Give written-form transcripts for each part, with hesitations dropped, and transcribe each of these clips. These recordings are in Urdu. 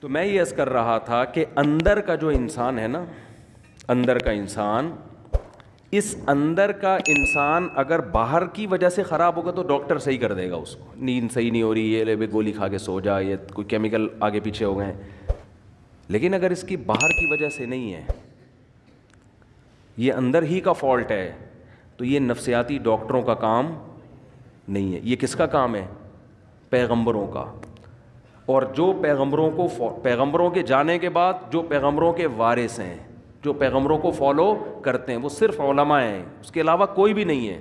تو میں یہ عرض کر رہا تھا کہ اندر کا جو انسان ہے نا، اندر کا انسان، اس اندر کا انسان اگر باہر کی وجہ سے خراب ہوگا تو ڈاکٹر صحیح کر دے گا اس کو، نیند صحیح نہیں ہو رہی، یہ لے گولی کھا کے سو جا، یہ کوئی کیمیکل آگے پیچھے ہو گئے ہیں. لیکن اگر اس کی باہر کی وجہ سے نہیں ہے، یہ اندر ہی کا فالٹ ہے، تو یہ نفسیاتی ڈاکٹروں کا کام نہیں ہے. یہ کس کا کام ہے؟ پیغمبروں کا. اور جو پیغمبروں کے جانے کے بعد جو پیغمبروں کے وارث ہیں، جو پیغمبروں کو فالو کرتے ہیں، وہ صرف علماء ہیں، اس کے علاوہ کوئی بھی نہیں ہے.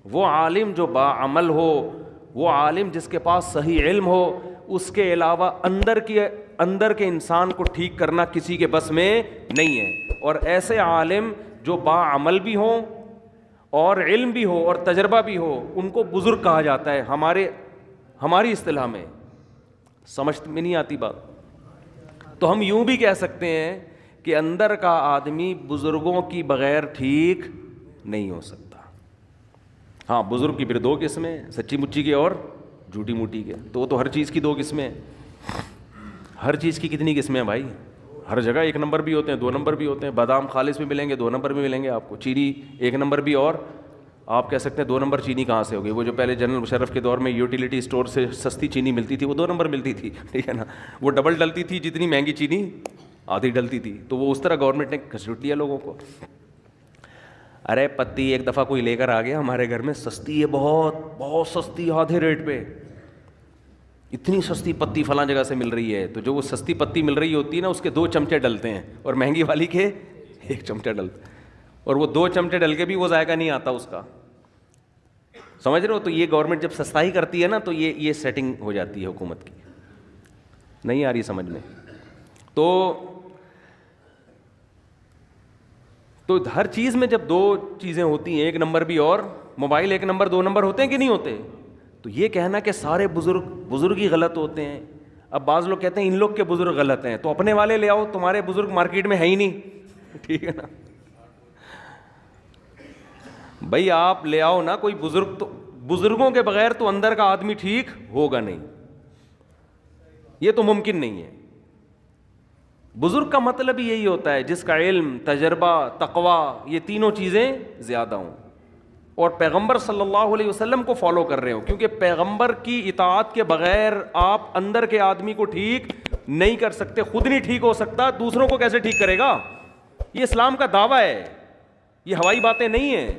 وہ عالم جو باعمل ہو، وہ عالم جس کے پاس صحیح علم ہو، اس کے علاوہ اندر کے انسان کو ٹھیک کرنا کسی کے بس میں نہیں ہے. اور ایسے عالم جو باعمل بھی ہوں اور علم بھی ہو اور تجربہ بھی ہو، ان کو بزرگ کہا جاتا ہے ہماری اصطلاح میں. سمجھ میں نہیں آتی بات؟ تو ہم یوں بھی کہہ سکتے ہیں کہ اندر کا آدمی بزرگوں کی بغیر ٹھیک نہیں ہو سکتا. ہاں، بزرگ کی پھر دو قسمیں، سچی مچی کے اور جھوٹی موٹی کے. تو وہ تو ہر چیز کی دو قسمیں ہیں. ہر چیز کی کتنی قسمیں ہیں بھائی؟ ہر جگہ ایک نمبر بھی ہوتے ہیں، دو نمبر بھی ہوتے ہیں. بادام خالص بھی ملیں گے، دو نمبر بھی ملیں گے آپ کو. چینی ایک نمبر بھی، اور آپ کہہ سکتے ہیں دو نمبر چینی کہاں سے ہوگی؟ وہ جو پہلے جنرل مشرف کے دور میں یوٹیلیٹی اسٹور سے سستی چینی ملتی تھی، وہ دو نمبر ملتی تھی، ٹھیک ہے نا. وہ ڈبل ڈلتی تھی، جتنی مہنگی چینی آدھی ڈلتی تھی. تو وہ اس طرح گورنمنٹ نے گھسیٹ لیا لوگوں کو. ارے پتی ایک دفعہ کوئی لے کر آ گیا ہمارے گھر میں، سستی ہے، بہت بہت سستی، آدھے ریٹ پہ. اتنی سستی پتی فلاں جگہ سے مل رہی ہے. تو جو وہ سستی پتی مل رہی ہوتی ہے نا، اس کے 2 چمچے ڈلتے ہیں، اور مہنگی والی کے 1 چمچہ ڈلتا ہے. اور وہ 2 چمچے ڈل کے بھی وہ ذائقہ نہیں آتا اس کا. سمجھ رہے ہو؟ تو یہ گورنمنٹ جب سستائی کرتی ہے نا، تو یہ سیٹنگ ہو جاتی ہے حکومت کی. نہیں آ رہی سمجھ میں؟ تو ہر چیز میں جب 2 چیزیں ہوتی ہیں، 1 نمبر بھی اور موبائل 1 نمبر 2 نمبر ہوتے ہیں کہ نہیں ہوتے؟ تو یہ کہنا کہ سارے بزرگ ہی غلط ہوتے ہیں. اب بعض لوگ کہتے ہیں ان لوگ کے بزرگ غلط ہیں، تو اپنے والے لے آؤ، تمہارے بزرگ مارکیٹ میں ہے ہی نہیں، ٹھیک ہے نا بھائی. آپ لے آؤ نا کوئی بزرگ. تو بزرگوں کے بغیر تو اندر کا آدمی ٹھیک ہوگا نہیں، یہ تو ممکن نہیں ہے. بزرگ کا مطلب ہی یہی ہوتا ہے جس کا علم، تجربہ، تقوی، یہ تینوں چیزیں زیادہ ہوں، اور پیغمبر صلی اللہ علیہ وسلم کو فالو کر رہے ہوں. کیونکہ پیغمبر کی اطاعت کے بغیر آپ اندر کے آدمی کو ٹھیک نہیں کر سکتے. خود نہیں ٹھیک ہو سکتا، دوسروں کو کیسے ٹھیک کرے گا؟ یہ اسلام کا دعویٰ ہے، یہ ہوائی باتیں نہیں ہیں.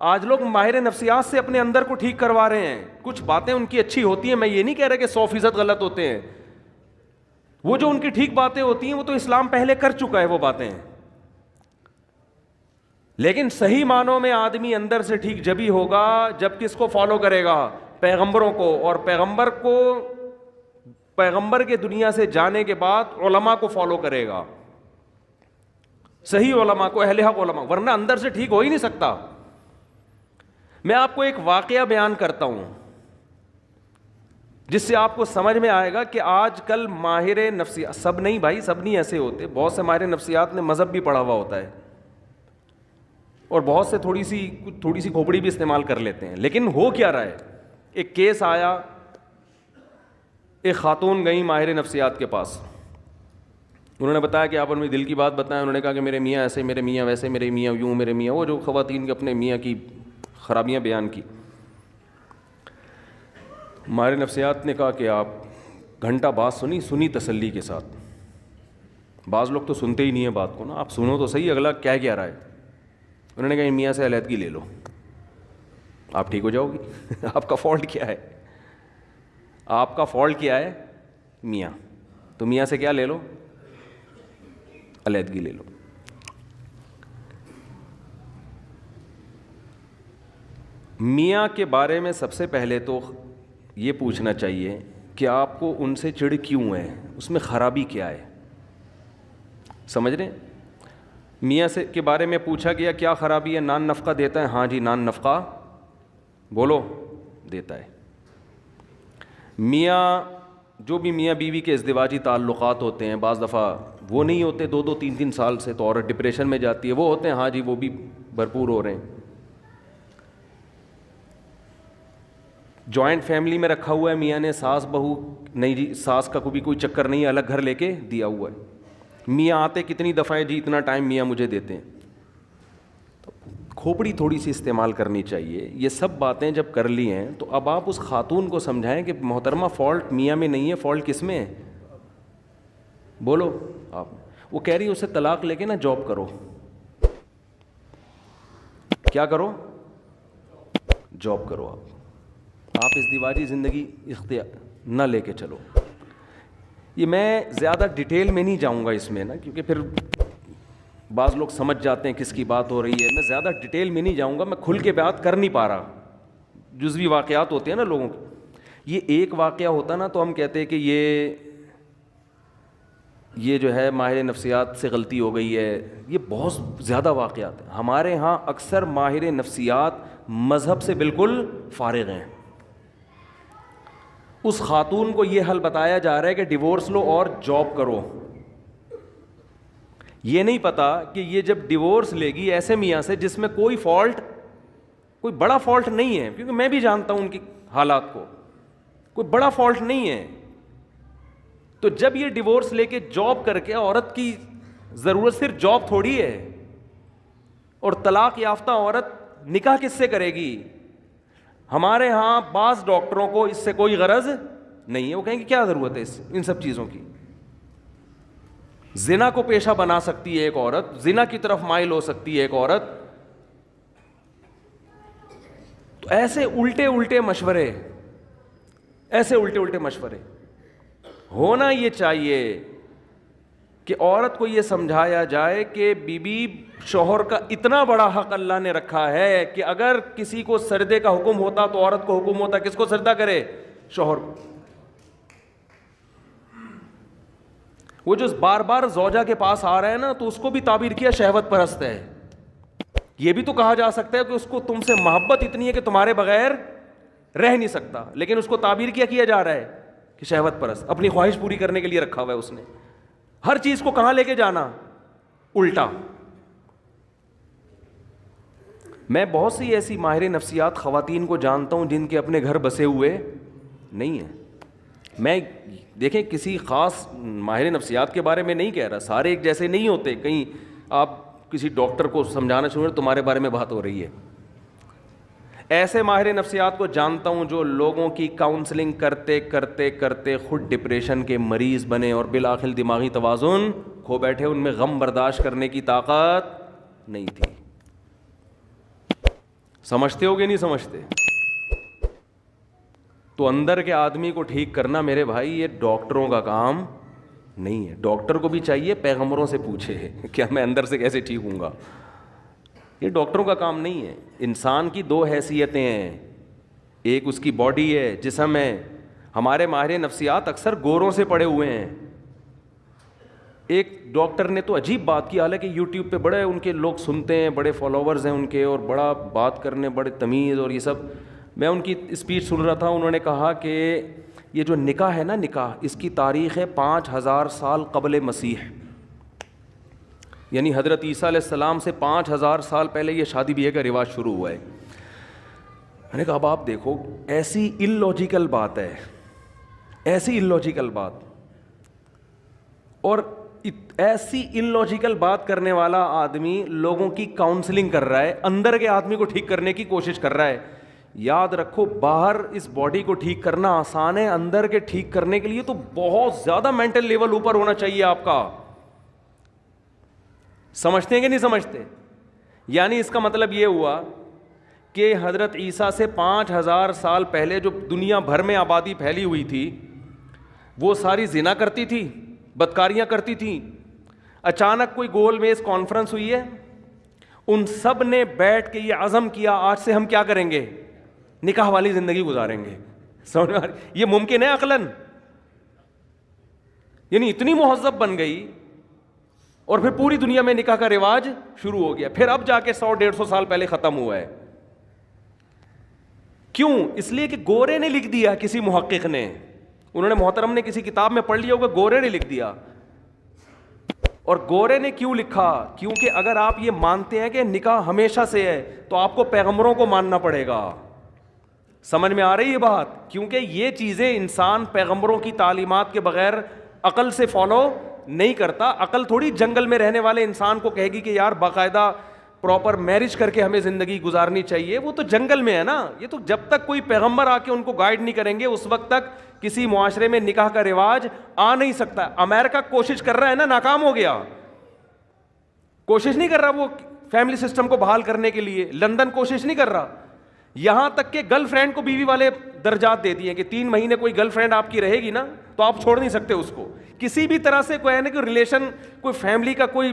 آج لوگ ماہر نفسیات سے اپنے اندر کو ٹھیک کروا رہے ہیں. کچھ باتیں ان کی اچھی ہوتی ہیں، میں یہ نہیں کہہ رہا کہ 100% غلط ہوتے ہیں. وہ جو ان کی ٹھیک باتیں ہوتی ہیں وہ تو اسلام پہلے کر چکا ہے وہ باتیں. لیکن صحیح معنوں میں آدمی اندر سے ٹھیک جبھی ہوگا جب کس کو فالو کرے گا؟ پیغمبروں کو. اور پیغمبر کے دنیا سے جانے کے بعد علماء کو فالو کرے گا، صحیح علماء کو، اہل حق علماء، ورنہ اندر سے ٹھیک ہو ہی نہیں سکتا. میں آپ کو ایک واقعہ بیان کرتا ہوں جس سے آپ کو سمجھ میں آئے گا کہ آج کل ماہر نفسیات، سب نہیں بھائی، سب نہیں ایسے ہوتے. بہت سے ماہر نفسیات نے مذہب بھی پڑھا ہوا ہوتا ہے، اور بہت سے تھوڑی سی کھوپڑی بھی استعمال کر لیتے ہیں. لیکن ہو کیا رہا ہے؟ ایک کیس آیا، ایک خاتون گئی ماہر نفسیات کے پاس. انہوں نے بتایا کہ آپ اپنی دل کی بات بتائیں. انہوں نے کہا کہ میرے میاں ایسے، میرے میاں ویسے، میرے میاں یوں، میرے میاں وہ، جو خواتین کے اپنے میاں کی خرابیاں بیان کی. ماہر نفسیات نے کہا کہ آپ گھنٹہ بات سنی تسلی کے ساتھ. بعض لوگ تو سنتے ہی نہیں ہیں بات کو نا، آپ سنو تو صحیح اگلا کیا رہا ہے. انہوں نے کہا میاں سے علیحدگی لے لو، آپ ٹھیک ہو جاؤ گی. آپ کا فالٹ کیا ہے؟ آپ کا فالٹ کیا ہے؟ میاں. تو میاں سے کیا لے لو؟ علیحدگی لے لو. میاں کے بارے میں سب سے پہلے تو یہ پوچھنا چاہیے کہ آپ کو ان سے چڑ کیوں ہے، اس میں خرابی کیا ہے. سمجھ رہے ہیں؟ میاں سے کے بارے میں پوچھا گیا کیا خرابی ہے؟ نان نفقہ دیتا ہے؟ ہاں جی نان نفقہ بولو دیتا ہے. میاں جو بھی میاں بیوی کے ازدواجی تعلقات ہوتے ہیں، بعض دفعہ وہ نہیں ہوتے 2-2 3-3 سال سے، تو عورت ڈپریشن میں جاتی ہے. وہ ہوتے ہیں، ہاں جی وہ بھی بھرپور ہو رہے ہیں. جوائنٹ فیملی میں رکھا ہوا ہے میاں نے, ساس بہو نہیں جی, ساس کا کوئی چکر نہیں ہے, الگ گھر لے کے دیا ہوا ہے. میاں آتے کتنی دفعہ جی اتنا ٹائم میاں مجھے دیتے ہیں. کھوپڑی تھوڑی سی استعمال کرنی چاہیے. یہ سب باتیں جب کر لی ہیں تو اب آپ اس خاتون کو سمجھائیں کہ محترمہ فالٹ میاں میں نہیں ہے, فالٹ کس میں ہے, بولو آپ. وہ کہہ رہی ہے اسے طلاق لے کے نا جاب کرو. کیا کرو؟ جاب کرو. آپ اس دیواجی زندگی اختیار نہ لے کے چلو. یہ میں زیادہ ڈیٹیل میں نہیں جاؤں گا اس میں نا, کیونکہ پھر بعض لوگ سمجھ جاتے ہیں کس کی بات ہو رہی ہے. میں زیادہ ڈیٹیل میں نہیں جاؤں گا, میں کھل کے بات کر نہیں پا رہا. جزوی واقعات ہوتے ہیں نا لوگوں کے, یہ ایک واقعہ ہوتا نا تو ہم کہتے ہیں کہ یہ جو ہے ماہر نفسیات سے غلطی ہو گئی ہے. یہ بہت زیادہ واقعات ہیں. ہمارے ہاں اکثر ماہر نفسیات مذہب سے بالکل فارغ ہیں. اس خاتون کو یہ حل بتایا جا رہا ہے کہ ڈیورس لو اور جاب کرو. یہ نہیں پتا کہ یہ جب ڈیورس لے گی ایسے میاں سے جس میں کوئی فالٹ, کوئی بڑا فالٹ نہیں ہے, کیونکہ میں بھی جانتا ہوں ان کی حالات کو, کوئی بڑا فالٹ نہیں ہے. تو جب یہ ڈیورس لے کے جاب کر کے, عورت کی ضرورت صرف جاب تھوڑی ہے, اور طلاق یافتہ عورت نکاح کس سے کرے گی؟ ہمارے ہاں بعض ڈاکٹروں کو اس سے کوئی غرض نہیں ہے. وہ کہیں گے کیا ضرورت ہے ان سب چیزوں کی. زنا کو پیشہ بنا سکتی ہے ایک عورت, زنا کی طرف مائل ہو سکتی ہے ایک عورت. تو ایسے الٹے مشورے, ایسے الٹے مشورے. ہونا یہ چاہیے کہ عورت کو یہ سمجھایا جائے کہ بیوی شوہر کا اتنا بڑا حق اللہ نے رکھا ہے کہ اگر کسی کو سردے کا حکم ہوتا تو عورت کو حکم ہوتا کس کو سردہ کرے؟ شوہر کو. وہ جو بار بار زوجہ کے پاس آ رہا ہے نا, تو اس کو بھی تعبیر کیا شہوت پرست ہے. یہ بھی تو کہا جا سکتا ہے کہ اس کو تم سے محبت اتنی ہے کہ تمہارے بغیر رہ نہیں سکتا, لیکن اس کو تعبیر کیا جا رہا ہے کہ شہوت پرست, اپنی خواہش پوری کرنے کے لیے رکھا ہوا ہے اس نے. ہر چیز کو کہاں لے کے جانا؟ الٹا. میں بہت سی ایسی ماہر نفسیات خواتین کو جانتا ہوں جن کے اپنے گھر بسے ہوئے نہیں ہیں. میں دیکھیں کسی خاص ماہر نفسیات کے بارے میں نہیں کہہ رہا, سارے ایک جیسے نہیں ہوتے. کہیں آپ کسی ڈاکٹر کو سمجھانا شروع کریں تمہارے بارے میں بات ہو رہی ہے. ایسے ماہر نفسیات کو جانتا ہوں جو لوگوں کی کاؤنسلنگ کرتے کرتے کرتے خود ڈپریشن کے مریض بنے اور بالآخر دماغی توازن کھو بیٹھے. ان میں غم برداشت کرنے کی طاقت نہیں تھی. سمجھتے ہو گے نہیں سمجھتے؟ تو اندر کے آدمی کو ٹھیک کرنا میرے بھائی یہ ڈاکٹروں کا کام نہیں ہے. ڈاکٹر کو بھی چاہیے پیغمبروں سے پوچھے کیا میں اندر سے کیسے ٹھیک ہوں گا. یہ ڈاکٹروں کا کام نہیں ہے. انسان کی دو حیثیتیں ہیں, ایک اس کی باڈی ہے, جسم ہے. ہمارے ماہر نفسیات اکثر گوروں سے پڑے ہوئے ہیں. ایک ڈاکٹر نے تو عجیب بات کی, حالانکہ یوٹیوب پہ بڑے ان کے لوگ سنتے ہیں, بڑے فالوورز ہیں ان کے, اور بڑا بات کرنے, بڑے تمیز اور یہ سب. میں ان کی اسپیچ سن رہا تھا, انہوں نے کہا کہ یہ جو نکاح ہے نا, نکاح اس کی تاریخ ہے 5000 سال قبل مسیح, یعنی حضرت عیسیٰ علیہ السلام سے 5000 سال پہلے یہ شادی بیاہ کا رواج شروع ہوا ہے. میں نے کہا اب آپ دیکھو, ایسی اللاجیکل بات ہے, ایسی اللاجیکل بات, اور ایسی اللاجیکل بات کرنے والا آدمی لوگوں کی کاؤنسلنگ کر رہا ہے, اندر کے آدمی کو ٹھیک کرنے کی کوشش کر رہا ہے. یاد رکھو, باہر اس باڈی کو ٹھیک کرنا آسان ہے, اندر کے ٹھیک کرنے کے لیے تو بہت زیادہ مینٹل لیول اوپر ہونا چاہیے آپ کا. سمجھتے ہیں کہ نہیں سمجھتے؟ یعنی اس کا مطلب یہ ہوا کہ حضرت عیسیٰ سے 5000 سال پہلے جو دنیا بھر میں آبادی پھیلی ہوئی تھی وہ ساری زنا کرتی تھی, بدکاریاں کرتی تھیں. اچانک کوئی گول میز کانفرنس ہوئی ہے, ان سب نے بیٹھ کے یہ عزم کیا آج سے ہم کیا کریں گے, نکاح والی زندگی گزاریں گے. سمجھ میں یہ ممکن ہے عقلاً؟ یعنی اتنی مہذب بن گئی, اور پھر پوری دنیا میں نکاح کا رواج شروع ہو گیا. پھر اب جا کے 100-150 سال پہلے ختم ہوا ہے. کیوں؟ اس لیے کہ گورے نے لکھ دیا, کسی محقق نے, انہوں نے محترم نے کسی کتاب میں پڑھ لیا ہوگا, گورے نے لکھ دیا. اور گورے نے کیوں لکھا؟ کیونکہ اگر آپ یہ مانتے ہیں کہ نکاح ہمیشہ سے ہے تو آپ کو پیغمبروں کو ماننا پڑے گا. سمجھ میں آ رہی ہے بات؟ کیونکہ یہ چیزیں انسان پیغمبروں کی تعلیمات کے بغیر عقل سے فالو نہیں کرتا. عقل تھوڑی جنگل میں رہنے والے انسان کو کہے گی کہ یار باقاعدہ پراپر میرج کر کے ہمیں زندگی گزارنی چاہیے. وہ تو جنگل میں ہے نا. یہ تو جب تک کوئی پیغمبر آ کے ان کو گائیڈ نہیں کریں گے اس وقت تک کسی معاشرے میں نکاح کا رواج آ نہیں سکتا. امریکہ کوشش کر رہا ہے نا, ناکام ہو گیا. کوشش نہیں کر رہا وہ فیملی سسٹم کو بحال کرنے کے لیے. لندن کوشش نہیں کر رہا. یہاں تک کہ گرل فرینڈ کو بیوی والے درجات دے دیے کہ 3 مہینے کوئی گرل فرینڈ آپ کی رہے گی نا تو آپ چھوڑ نہیں سکتے اس کو. کسی بھی طرح سے کوئی ہے نا کہ ریلیشن, کوئی فیملی کا کوئی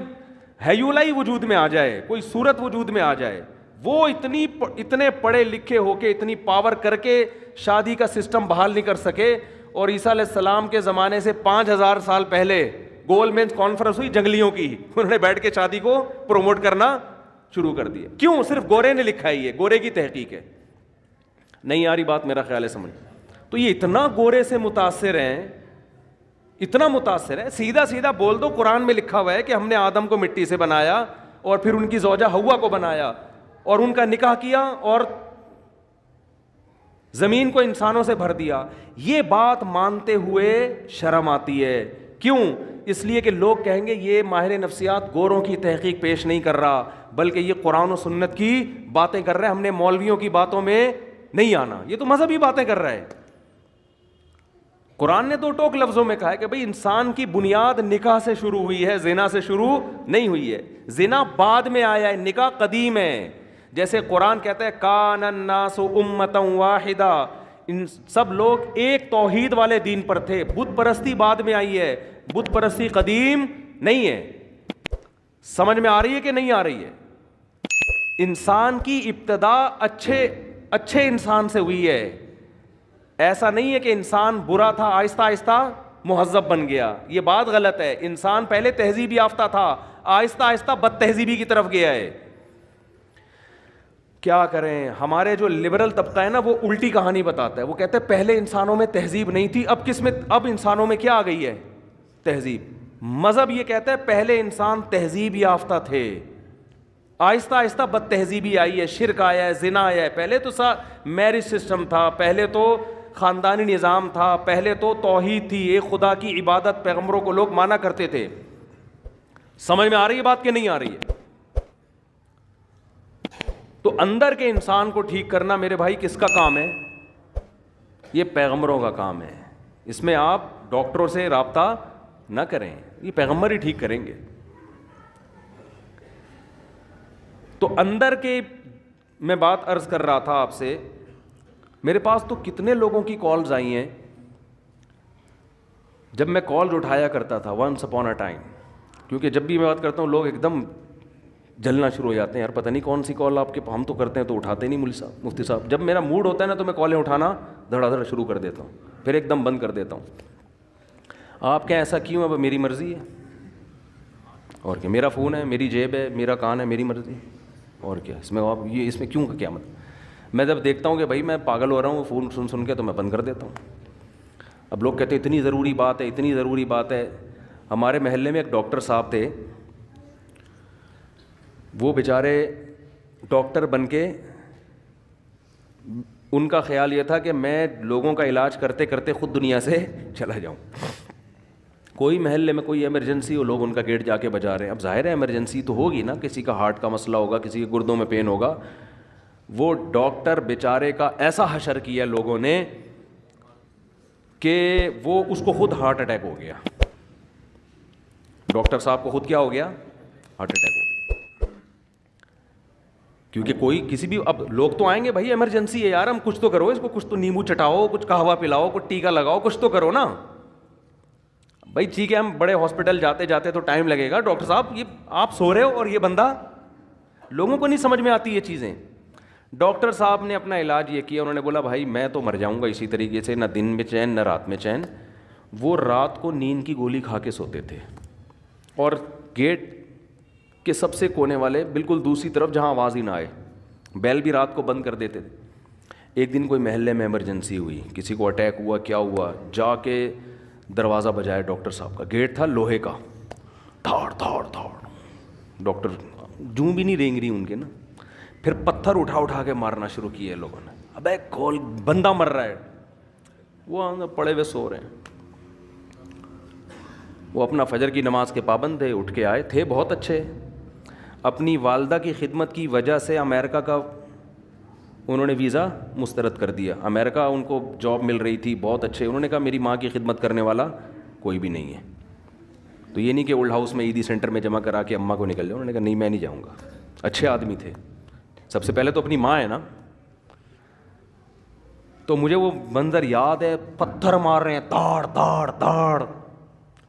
ہیولائی وجود میں آ جائے, کوئی صورت وجود میں آ جائے, وہ اتنے پڑھے لکھے ہو کے اتنی پاور کر کے شادی کا سسٹم بحال نہیں کر سکے. اور عیسیٰ علیہ السلام کے زمانے سے 5000 سال پہلے گول مینس کانفرنس ہوئی جنگلیوں کی, انہوں نے بیٹھ کے شادی کو پروموٹ کرنا شروع کر دیا. کیوں؟ صرف گورے نے لکھا ہے, یہ گورے کی تحقیق ہے. نہیں آ رہی بات میرا خیال ہے سمجھ. تو یہ اتنا گورے سے متاثر ہیں, اتنا متاثر ہے. سیدھا سیدھا بول دو, قرآن میں لکھا ہوا ہے کہ ہم نے آدم کو مٹی سے بنایا اور پھر ان کی زوجہ حوا کو بنایا اور ان کا نکاح کیا اور زمین کو انسانوں سے بھر دیا. یہ بات مانتے ہوئے شرم آتی ہے. کیوں؟ اس لیے کہ لوگ کہیں گے یہ ماہر نفسیات گوروں کی تحقیق پیش نہیں کر رہا بلکہ یہ قرآن و سنت کی باتیں کر رہے ہیں, ہم نے مولویوں کی باتوں میں نہیں آنا, یہ تو مذہبی باتیں کر رہا ہے. قرآن نے 2 ٹوک لفظوں میں کہا ہے کہ بھئی انسان کی بنیاد نکاح سے شروع ہوئی ہے, زنا سے شروع نہیں ہوئی ہے. زنا بعد میں آیا ہے, نکاح قدیم ہے. جیسے قرآن کہتا ہے کان الناس امۃ واحدہ, ان سب لوگ ایک توحید والے دین پر تھے. بت پرستی بعد میں آئی ہے, بت پرستی قدیم نہیں ہے. سمجھ میں آ رہی ہے کہ نہیں آ رہی ہے؟ انسان کی ابتدا اچھے انسان سے ہوئی ہے. ایسا نہیں ہے کہ انسان برا تھا آہستہ آہستہ مہذب بن گیا, یہ بات غلط ہے. انسان پہلے تہذیب یافتہ تھا, آہستہ آہستہ بد تہذیبی کی طرف گیا ہے. کیا کریں, ہمارے جو لبرل طبقہ ہے نا وہ الٹی کہانی بتاتا ہے. وہ کہتے ہیں پہلے انسانوں میں تہذیب نہیں تھی, اب کس میں, اب انسانوں میں کیا آ گئی ہے؟ تہذیب. مذہب یہ کہتا ہے پہلے انسان تہذیب یافتہ تھے, آہستہ آہستہ بد تہذیبی آئی ہے, شرک آیا ہے, زنا آیا ہے. پہلے تو میرج سسٹم تھا, پہلے تو خاندانی نظام تھا, پہلے تو توحید تھی, ایک خدا کی عبادت پیغمبروں کو لوگ مانا کرتے تھے. سمجھ میں آ رہی ہے بات کہ نہیں آ رہی ہے؟ تو اندر کے انسان کو ٹھیک کرنا میرے بھائی کس کا کام ہے؟ یہ پیغمبروں کا کام ہے. اس میں آپ ڈاکٹروں سے رابطہ نہ کریں, یہ پیغمبر ہی ٹھیک کریں گے. تو اندر کے میں بات عرض کر رہا تھا آپ سے, میرے پاس تو کتنے لوگوں کی کالز آئی ہیں. جب میں کال اٹھایا کرتا تھا ونس اپون اے ٹائم, کیونکہ جب بھی میں بات کرتا ہوں لوگ ایک دم جلنا شروع ہو جاتے ہیں, یار پتہ نہیں کون سی کال آپ کے, ہم تو کرتے ہیں تو اٹھاتے نہیں مفتی صاحب. جب میرا موڈ ہوتا ہے نا تو میں کالیں اٹھانا دھڑا دھڑ شروع کر دیتا ہوں, پھر ایک دم بند کر دیتا ہوں. آپ کیا ایسا کیوں؟ اب میری مرضی ہے, اور کیا, میرا فون ہے, میری جیب ہے, میرا کان ہے, میری مرضی, اور کیا اس میں آپ یہ اس میں کیوں کا کیا مطلب؟ میں جب دیکھتا ہوں کہ بھائی میں پاگل ہو رہا ہوں فون سن کے تو میں بند کر دیتا ہوں. اب لوگ کہتے ہیں اتنی ضروری بات ہے, اتنی ضروری بات ہے. ہمارے محلے میں ایک ڈاکٹر صاحب تھے, وہ بیچارے ڈاکٹر بن کے ان کا خیال یہ تھا کہ میں لوگوں کا علاج کرتے کرتے خود دنیا سے چلا جاؤں. کوئی محلے میں کوئی ایمرجنسی ہو, لوگ ان کا گیٹ جا کے بجا رہے ہیں. اب ظاہر ہے ایمرجنسی تو ہوگی نا, کسی کا ہارٹ کا مسئلہ ہوگا, کسی کے گردوں میں پین ہوگا. وہ ڈاکٹر بیچارے کا ایسا حشر کیا لوگوں نے کہ وہ اس کو خود ہارٹ اٹیک ہو گیا. ڈاکٹر صاحب کو خود کیا ہو گیا؟ ہارٹ اٹیک ہو گیا. کیونکہ کوئی کسی بھی, اب لوگ تو آئیں گے بھائی ایمرجنسی ہے یار, ہم کچھ تو کرو, اس کو کچھ تو نیمبو چٹاؤ, کچھ قہوہ پلاؤ, کچھ ٹیکا لگاؤ, کچھ تو کرو نا بھائی. ٹھیک ہے ہم بڑے ہاسپٹل جاتے جاتے تو ٹائم لگے گا, ڈاکٹر صاحب یہ آپ سو رہے ہو اور یہ بندہ, لوگوں کو نہیں سمجھ میں آتی یہ چیزیں. ڈاکٹر صاحب نے اپنا علاج یہ کیا, انہوں نے بولا بھائی میں تو مر جاؤں گا اسی طریقے سے, نہ دن میں چین نہ رات میں چین. وہ رات کو نیند کی گولی کھا کے سوتے تھے, اور گیٹ کے سب سے کونے والے بالکل دوسری طرف جہاں آواز ہی نہ آئے, بیل بھی رات کو بند کر دیتے تھے. ایک دن کوئی محلے میں ایمرجنسی ہوئی, کسی کو اٹیک ہوا, کیا ہوا, جا کے دروازہ بجایا ڈاکٹر صاحب کا. گیٹ تھا لوہے کا, دھاڑ دھاڑ دھاڑ, ڈاکٹر جوں بھی نہیں رینگ رہی ان کے نا. پھر پتھر اٹھا اٹھا کے مارنا شروع کیے لوگوں نے. ابے کھول, بندہ مر رہا ہے, وہ پڑے ہوئے سو رہے ہیں. وہ اپنا فجر کی نماز کے پابند تھے, اٹھ کے آئے تھے بہت اچھے. اپنی والدہ کی خدمت کی وجہ سے امریکہ کا انہوں نے ویزا مسترد کر دیا. امریکہ ان کو جاب مل رہی تھی, بہت اچھے. انہوں نے کہا میری ماں کی خدمت کرنے والا کوئی بھی نہیں ہے. تو یہ نہیں کہ اولڈ ہاؤس میں عیدی سینٹر میں جمع کرا کے اماں کو نکل جاؤ. انہوں نے کہا نہیں میں نہیں جاؤں گا. اچھے آدمی تھے. سب سے پہلے تو اپنی ماں ہے نا. تو مجھے وہ منظر یاد ہے, پتھر مار رہے ہیں تاڑ تاڑ تاڑ.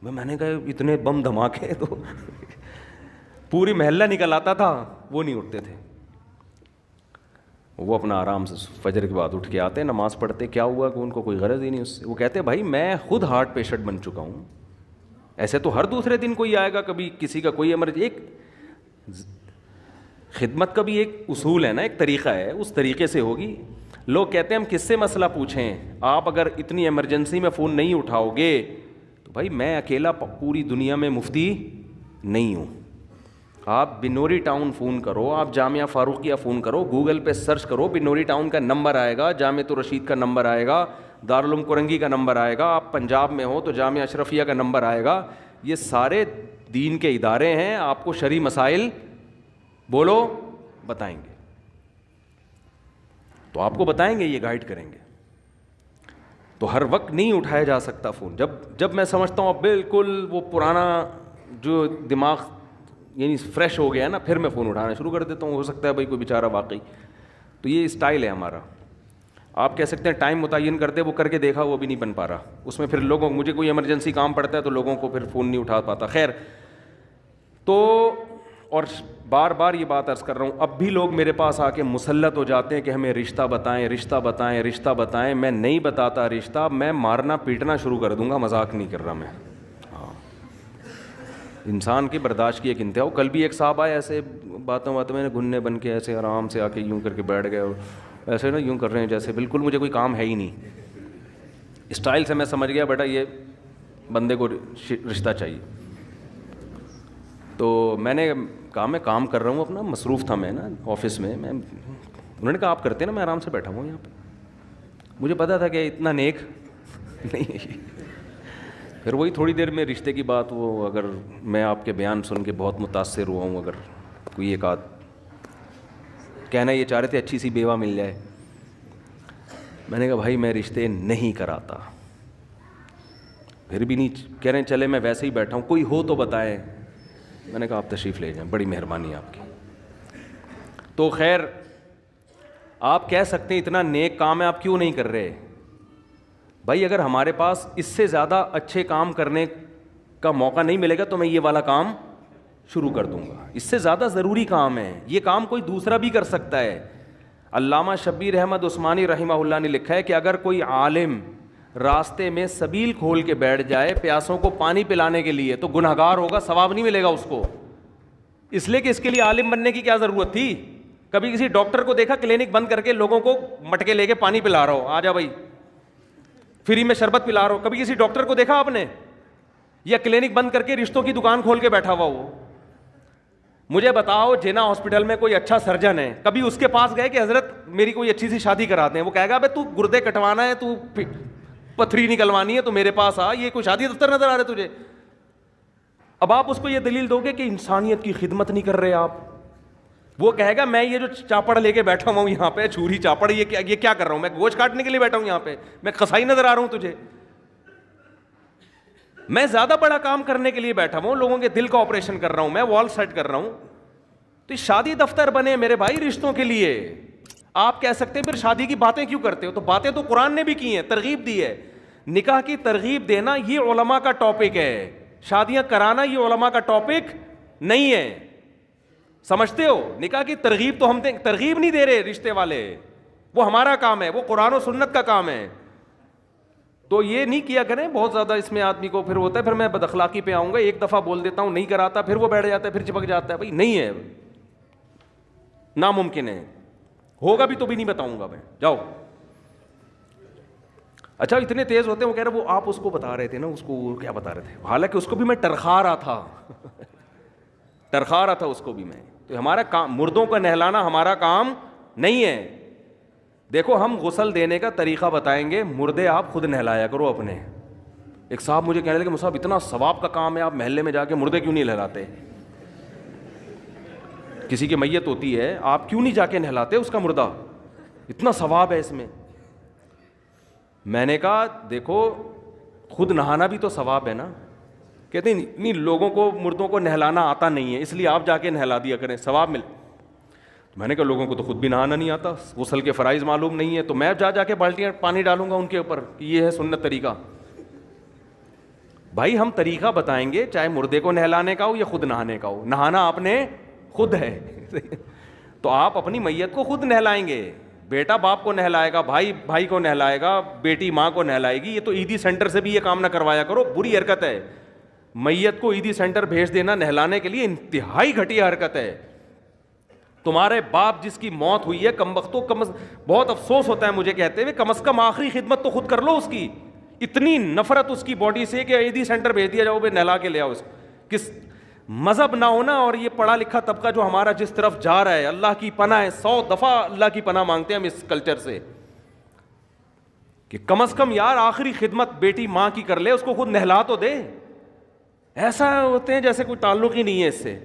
میں نے کہا اتنے بم دھماکے, تو پوری محلہ نکل آتا تھا, وہ نہیں اٹھتے تھے. وہ اپنا آرام سے فجر کے بعد اٹھ کے آتے, نماز پڑھتے. کیا ہوا کہ ان کو کوئی غرض ہی نہیں اس سے. وہ کہتے بھائی میں خود ہارٹ پیشنٹ بن چکا ہوں, ایسے تو ہر دوسرے دن کوئی آئے گا, کبھی کسی کا کوئی ایمرجنسی. ایک خدمت کا بھی ایک اصول ہے نا, ایک طریقہ ہے, اس طریقے سے ہوگی. لوگ کہتے ہیں ہم کس سے مسئلہ پوچھیں, آپ اگر اتنی ایمرجنسی میں فون نہیں اٹھاؤ گے تو بھائی میں اکیلا پوری دنیا میں مفتی نہیں ہوں. آپ بنوری ٹاؤن فون کرو, آپ جامعہ فاروقیہ فون کرو, گوگل پہ سرچ کرو, بنوری ٹاؤن کا نمبر آئے گا, جامعۃ الرشید کا نمبر آئے گا, دارالعلوم کرنگی کا نمبر آئے گا, آپ پنجاب میں ہو تو جامعہ اشرفیہ کا نمبر آئے گا. یہ سارے دین کے ادارے ہیں, آپ کو شرعی مسائل بولو بتائیں گے, تو آپ کو بتائیں گے, یہ گائیڈ کریں گے. تو ہر وقت نہیں اٹھایا جا سکتا فون. جب میں سمجھتا ہوں اب بالکل وہ پرانا جو دماغ یعنی فریش ہو گیا ہے نا, پھر میں فون اٹھانا شروع کر دیتا ہوں. ہو سکتا ہے بھائی کوئی بیچارہ واقعی. تو یہ اسٹائل ہے ہمارا. آپ کہہ سکتے ہیں ٹائم متعین کر دے, وہ کر کے دیکھا وہ بھی نہیں بن پا رہا. اس میں پھر لوگوں, مجھے کوئی ایمرجنسی کام پڑتا ہے تو لوگوں کو پھر فون نہیں اٹھا پاتا. خیر, تو اور بار بار یہ بات عرض کر رہا ہوں, اب بھی لوگ میرے پاس آ کے مسلط ہو جاتے ہیں کہ ہمیں رشتہ بتائیں, رشتہ بتائیں, رشتہ بتائیں. میں نہیں بتاتا رشتہ, میں مارنا پیٹنا شروع کر دوں گا. مذاق نہیں کر رہا میں. انسان کی برداشت کی ایک انتہا. کل بھی ایک صاحب آئے ایسے باتوں میں نے گھننے بن کے ایسے آرام سے آ کے یوں کر کے بیٹھ گئے, اور ایسے نا یوں کر رہے ہیں جیسے بالکل مجھے کوئی کام ہے ہی نہیں. اسٹائل سے میں سمجھ گیا بیٹا یہ بندے کو رشتہ چاہیے. تو میں نے کہا میں کام کر رہا ہوں اپنا, مصروف تھا میں نا آفس میں. انہوں نے کہا آپ کرتے نا, میں آرام سے بیٹھا ہوں یہاں پہ. مجھے پتا تھا کہ اتنا نیک نہیں ہے. پھر وہی تھوڑی دیر میں رشتے کی بات, وہ اگر میں آپ کے بیان سن کے بہت متاثر ہوا ہوں, اگر کوئی ایک آدھ کہنا یہ چاہ رہے تھے اچھی سی بیوہ مل جائے, میں نے کہا بھائی میں رشتے نہیں کراتا. پھر بھی نہیں کہہ رہے ہیں چلے میں ویسے ہی بیٹھا ہوں, کوئی ہو تو بتائیں. میں نے کہا آپ تشریف لے جائیں, بڑی مہربانی ہے آپ کی. تو خیر, آپ کہہ سکتے ہیں اتنا نیک کام ہے آپ کیوں نہیں کر رہے. بھائی اگر ہمارے پاس اس سے زیادہ اچھے کام کرنے کا موقع نہیں ملے گا تو میں یہ والا کام شروع کر دوں گا. اس سے زیادہ ضروری کام ہے, یہ کام کوئی دوسرا بھی کر سکتا ہے. علامہ شبیر احمد عثمانی رحمہ اللہ نے لکھا ہے کہ اگر کوئی عالم راستے میں سبیل کھول کے بیٹھ جائے پیاسوں کو پانی پلانے کے لیے تو گنہگار ہوگا, ثواب نہیں ملے گا اس کو. اس لیے کہ اس کے لیے عالم بننے کی کیا ضرورت تھی. کبھی کسی ڈاکٹر کو دیکھا کلینک بند کر کے لوگوں کو مٹکے لے کے پانی پلا رہا ہو, آ جا بھائی فری میں شربت پلا رہا ہو. کبھی کسی ڈاکٹر کو دیکھا آپ نے, یا کلینک بند کر کے رشتوں کی دکان کھول کے بیٹھا ہوا وہ. مجھے بتاؤ جینا ہاسپٹل میں کوئی اچھا سرجن ہے, کبھی اس کے پاس گئے کہ حضرت میری کوئی اچھی سی شادی کرا دیں؟ وہ کہے گا تو گردے کٹوانا ہے, تو پتھری نکلوانی ہے, تو میرے پاس آ, یہ کوئی شادی دفتر نظر آ رہے تجھے؟ اب آپ اس کو یہ دلیل دو گے کہ انسانیت کی خدمت نہیں کر رہے آپ. وہ کہے گا میں یہ جو چاپڑ لے کے بیٹھا ہوا ہوں یہاں پہ, چھری چاپڑ, یہ کیا کر رہا ہوں میں؟ گوشت کاٹنے کے لیے بیٹھا ہوں یہاں پہ, میں قصائی نظر آ رہا ہوں تجھے؟ میں زیادہ بڑا کام کرنے کے لیے بیٹھا ہوں, لوگوں کے دل کا آپریشن کر رہا ہوں, میں وال سیٹ کر رہا ہوں. تو شادی دفتر بنے میرے بھائی رشتوں کے لیے. آپ کہہ سکتے ہیں پھر شادی کی باتیں کیوں کرتے ہو؟ تو باتیں تو قرآن نے بھی کی ہیں, ترغیب دی ہے. نکاح کی ترغیب دینا یہ علماء کا ٹاپک ہے, شادیاں کرانا یہ علماء کا ٹاپک نہیں ہے. سمجھتے ہو؟ نکاح کی ترغیب تو ہم ترغیب نہیں دے رہے رشتے والے, وہ ہمارا کام ہے, وہ قرآن و سنت کا کام ہے. تو یہ نہیں کیا کریں بہت زیادہ, اس میں آدمی کو پھر ہوتا ہے پھر میں بد اخلاقی پہ آؤں گا, ایک دفعہ بول دیتا ہوں نہیں کراتا, پھر وہ بیٹھ جاتا ہے, پھر چپک جاتا ہے. بھائی نہیں ہے, ناممکن ہے, ہوگا بھی تو بھی نہیں بتاؤں گا میں, جاؤ. اچھا اتنے تیز ہوتے ہیں, وہ کہہ رہے وہ آپ اس کو بتا رہے تھے نا, اس کو کیا بتا رہے تھے, حالانکہ اس کو بھی میں ٹرخا رہا تھا ٹرخا رہا تھا اس کو بھی میں. تو ہمارا کام مردوں کو نہلانا ہمارا کام نہیں ہے. دیکھو ہم غسل دینے کا طریقہ بتائیں گے, مردے آپ خود نہلایا کرو اپنے. ایک صاحب مجھے کہنے لگے کہ صاحب اتنا ثواب کا کام ہے, آپ محلے میں جا کے مردے کیوں نہیں نہلاتے؟ کسی کی میت ہوتی ہے, آپ کیوں نہیں جا کے نہلاتے اس کا مردہ؟ اتنا ثواب ہے اس میں. میں نے کہا دیکھو خود نہانا بھی تو ثواب ہے نا. کہتے ہیں نہیں لوگوں کو مردوں کو نہلانا آتا نہیں ہے, اس لیے آپ جا کے نہلا دیا کریں, ثواب مل. میں نے کہا لوگوں کو تو خود بھی نہانا نہیں آتا, غسل کے فرائض معلوم نہیں ہے, تو میں جا کے بالٹیاں پانی ڈالوں گا ان کے اوپر کہ یہ ہے سنت طریقہ. بھائی ہم طریقہ بتائیں گے, چاہے مردے کو نہلانے کا ہو یا خود نہانے کا ہو, نہانا آپ نے خود ہے. تو آپ اپنی میت کو خود نہلائیں گے, بیٹا باپ کو نہلائے گا, بھائی بھائی کو نہلائے گا, بیٹی ماں کو نہلائے گی. یہ تو عیدی سینٹر سے بھی یہ کام نہ کروایا کرو, بری حرکت ہے. میت کو عیدی سینٹر بھیج دینا نہلانے کے لیے انتہائی گھٹیا حرکت ہے. تمہارے باپ جس کی موت ہوئی ہے کمبختو, بہت افسوس ہوتا ہے مجھے کہتے ہوئے, کم از کم آخری خدمت تو خود کر لو اس کی. اتنی نفرت اس کی باڈی سے کہ عیدی سینٹر بھیج دیا جاؤ, نہلا کے لے آؤ. کس مذہب نہ ہونا, اور یہ پڑھا لکھا طبقہ جو ہمارا جس طرف جا رہا ہے, اللہ کی پناہ ہے, 100 دفعہ اللہ کی پناہ مانگتے ہیں ہم اس کلچر سے, کہ کم از کم یار آخری خدمت بیٹی ماں کی کر لے, اس کو خود نہلا تو دے. ایسا ہوتے ہیں جیسے کوئی تعلق ہی نہیں ہے اس سے.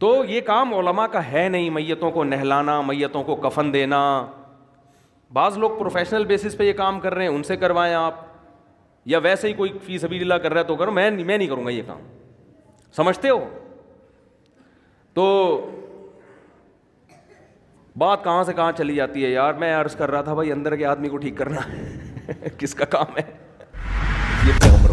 تو یہ کام علماء کا ہے نہیں, میتوں کو نہلانا, میتوں کو کفن دینا. بعض لوگ پروفیشنل بیسس پہ یہ کام کر رہے ہیں, ان سے کروائیں آپ, یا ویسے ہی کوئی فی سبیل اللہ کر رہا ہے تو کرو, میں نہیں کروں گا یہ کام. سمجھتے ہو؟ تو بات کہاں سے کہاں چلی جاتی ہے یار. میں عرض کر رہا تھا بھائی اندر کے آدمی کو ٹھیک کرنا کس کا کام ہے؟ یہ پیغمبر